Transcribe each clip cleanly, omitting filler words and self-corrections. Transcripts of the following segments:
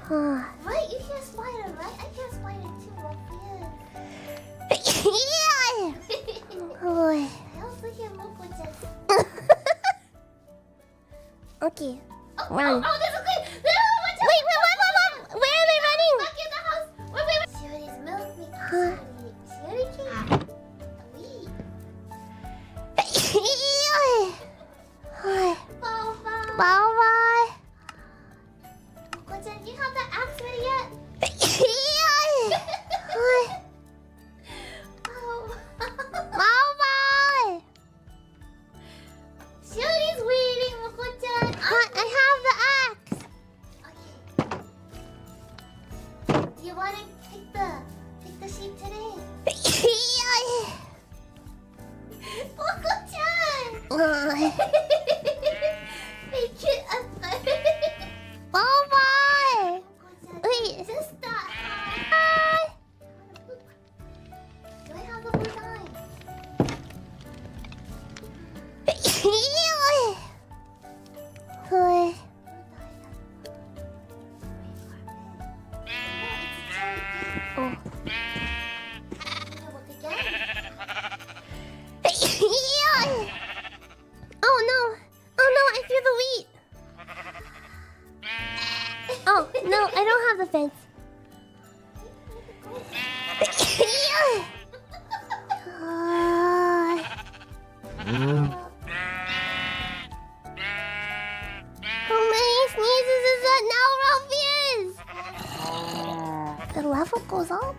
Right? You hear spider, right? I hear spider too, Raphael. Oh. I also hear Moco-chan. Okay. Run. Oh, there's a queen! Wait, where are they running? Back in the house! Wait. Shiori's milk making Shiori cake. Wee. Bye. Moco-chan, you have that axe ready yet? Shiori's waiting, Moco-chan. I have the axe. Okay. Do you want to pick the sheep today? Moco-chan! Make it a Bye. Moco-chan, Wait. just stop. Do I have the blue dime? Oh no, I threw the wheat. Oh no, I don't have the fence. How many sneezes is that now, Ralphius? The level goes up?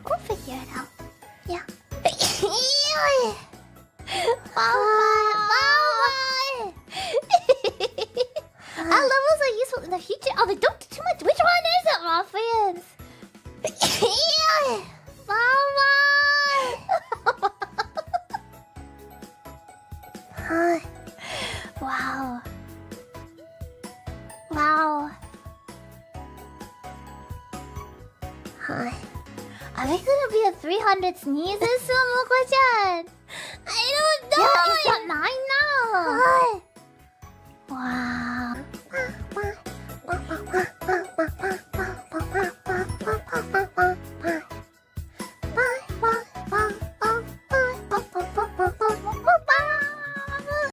We'll figure it out. Yeah. Bye. Our levels are useful in the future. Oh, they don't do too much. Which one is it, Ralphians? Wow. Hi. Are we gonna be at 300 sneezes soon, Moco-chan? I don't know. Yeah, it's not 9 now.